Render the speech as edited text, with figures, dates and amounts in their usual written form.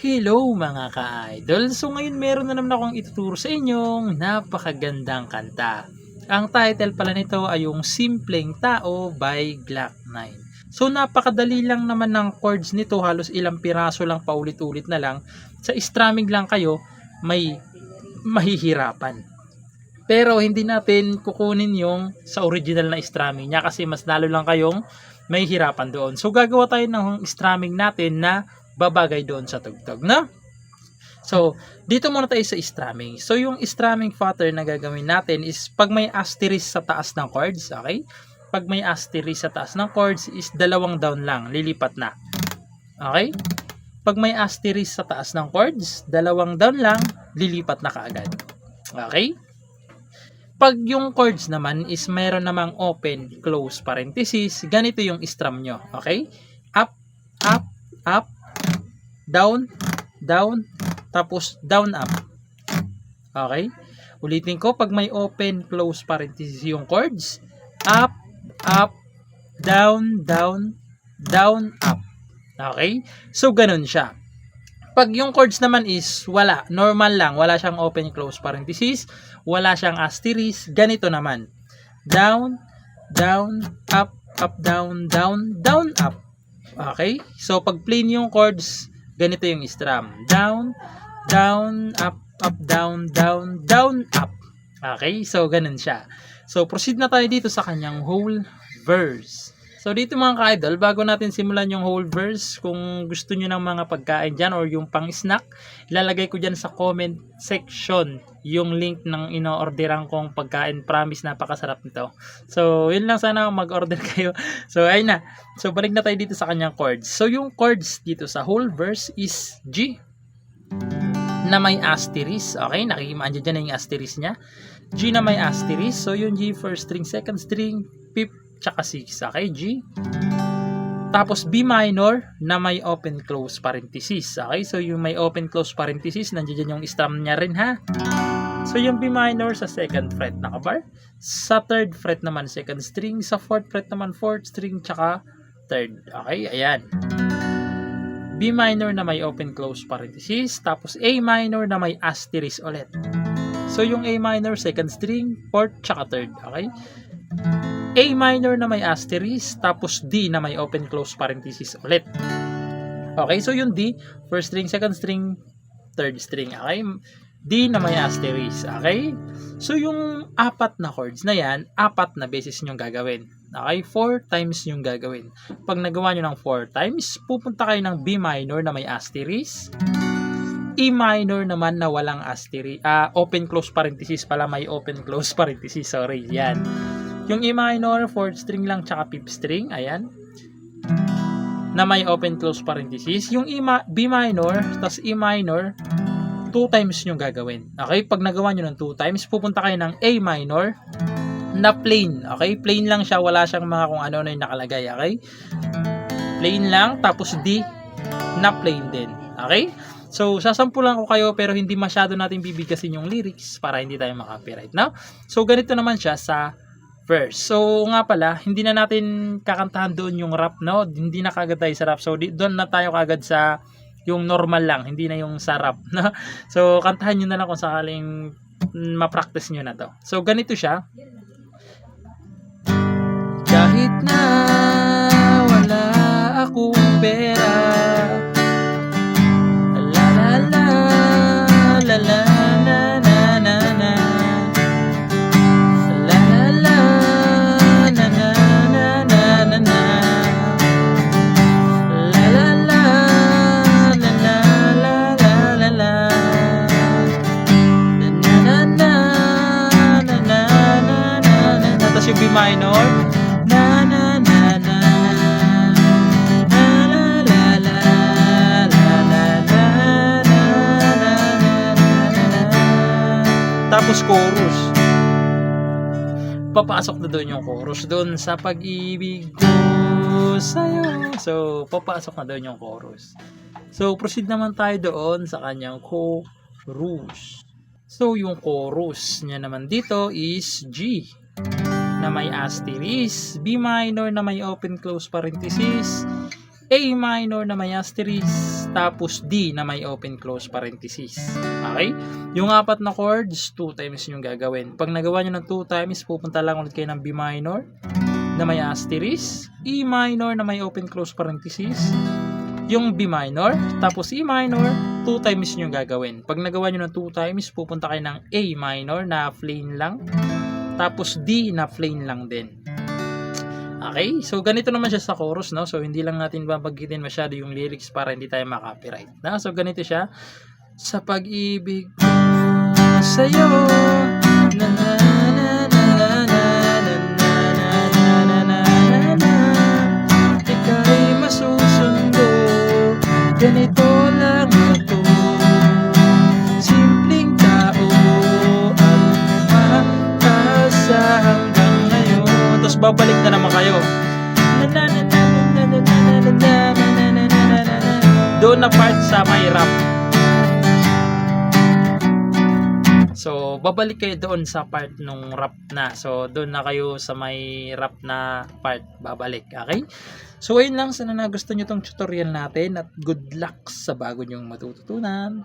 Hello mga ka-idol! So ngayon meron na naman akong ituturo sa inyong napakagandang kanta. Ang title pala nito ay yung Simpleng Tao by Glock 9. So napakadali lang naman ng chords nito, halos ilang piraso lang paulit-ulit na lang. Sa strumming lang kayo may mahihirapan. Pero hindi natin kukunin yung sa original na strumming niya kasi mas lalo lang kayong mahihirapan doon. So gagawa tayo ng strumming natin na babagay doon sa tugtog, no? So, dito muna tayo sa strumming. So, yung strumming pattern na gagawin natin is pag may asterisk sa taas ng chords, okay? Pag may asterisk sa taas ng chords is dalawang down lang, lilipat na. Okay? Pag may asterisk sa taas ng chords, dalawang down lang, lilipat na kaagad. Okay? Pag yung chords naman is mayroon namang open, close parenthesis, ganito yung strum nyo. Okay? Up, up, up, down, down, tapos down, up. Okay? Ulitin ko, pag may open, close parenthesis yung chords, up, up, down, down, down, up. Okay? So, ganun siya. Pag yung chords naman is wala, normal lang, wala siyang open, close parenthesis, wala siyang asterisk, ganito naman. Down, down, up, up, down, down, down, up. Okay? So, pag plain yung chords, ganito yung strum. Down, down, up, up, down, down, down, up. Okay? So, ganun siya. So, proceed na tayo dito sa kanyang whole verse. So, dito mga ka-idol, bago natin simulan yung whole verse, kung gusto nyo ng mga pagkain dyan or yung pang-snack, ilalagay ko dyan sa comment section yung link ng ino-orderan kong pagkain. Promise, napakasarap nito. So, yun lang, sana mag-order kayo. So, ayun na. So, balik na tayo dito sa kanyang chords. So, yung chords dito sa whole verse is G na may asterisk. Okay, nakikimaan dyan na yung asterisk nya. G na may asterisk. So, yung G, first string, second string, fifth, tsaka 6. Okay, G. Tapos B minor na may open close parenthesis. Okay, so yung may open close parenthesis, nandiyan yung strum niya rin, ha. So yung B minor sa second fret nakabar. Sa third fret naman second string, sa fourth fret naman fourth string tsaka third. Okay, ayan. B minor na may open close parenthesis, tapos A minor na may asterisk ulit. So yung A minor second string, fourth tsaka third. Okay? A minor na may asterisk, tapos D na may open close parenthesis ulit. Okay, so yung D, first string, second string, third string. Okay, D na may asterisk. Okay, so yung apat na chords na yan, apat na beses nyo gagawin. Okay, 4 times yung gagawin. Pag nagawa nyo ng 4 times, pupunta kayo ng B minor na may asterisk, E minor naman na walang asterisk, open close parenthesis pala, may open close parenthesis, sorry, yan. Yung E minor, 4th string lang, tsaka 5th string, ayan, na may open close parenthesis. Yung B minor, tas E minor, 2 times nyo gagawin. Okay, pag nagawa nyo ng 2 times, pupunta kayo ng A minor, na plain. Okay, plain lang siya, wala siyang mga kung ano na yung nakalagay. Okay, plain lang, tapos D, na plain din. Okay, so sasampulan ko kayo pero hindi masyado natin bibigkasin yung lyrics para hindi tayo makapiright, no? So ganito naman siya sa verse. So nga pala, hindi na natin kakantahan doon yung rap, no? Hindi na kagad tayo sa rap. So doon na tayo kagad sa yung normal lang, hindi na yung sa rap, no? So kantahan nyo na lang kung sakaling ma-practice nyo na to. So ganito siya. Kahit na wala akong pera, la la la la la yung B minor, na na na na, la la la la la la la, tapos chorus. Papasok na doon yung chorus doon sa pag-ibig ko sa'yo. So papasok na doon yung chorus. So proceed naman tayo doon sa kanyang chorus. So yung chorus niya naman dito is G na may asterisk, B minor na may open close parenthesis, A minor na may asterisk, tapos D na may open close parenthesis. Okay? Yung 4 na chords, 2 times yung gagawin. Pag nagawa nyo ng 2 times, pupunta lang ulit kayo ng B minor na may asterisk, E minor na may open close parenthesis, yung B minor, tapos E minor, 2 times yung gagawin. Pag nagawa nyo ng 2 times, pupunta kayo ng A minor na plain lang, tapos D na plain lang din. Okay, so ganito naman siya sa chorus, no? So hindi lang natin babanggitin masyado yung lyrics para hindi tayo ma-copyright. No? So ganito siya. Sa pag-ibig ko sa'yo, na na na na na na na na na na, ika'y masusundo, ganito lang ako, simpleng tao at makasa hanggang ngayon. Tapos babalik na naman kayo. Doon na part sa may rap. So, babalik kayo doon sa part nung rap na. So, doon na kayo sa may rap na part babalik. Okay? So, ayun lang. Sana nagustuhan nyo tong tutorial natin at good luck sa bago nyong matututunan.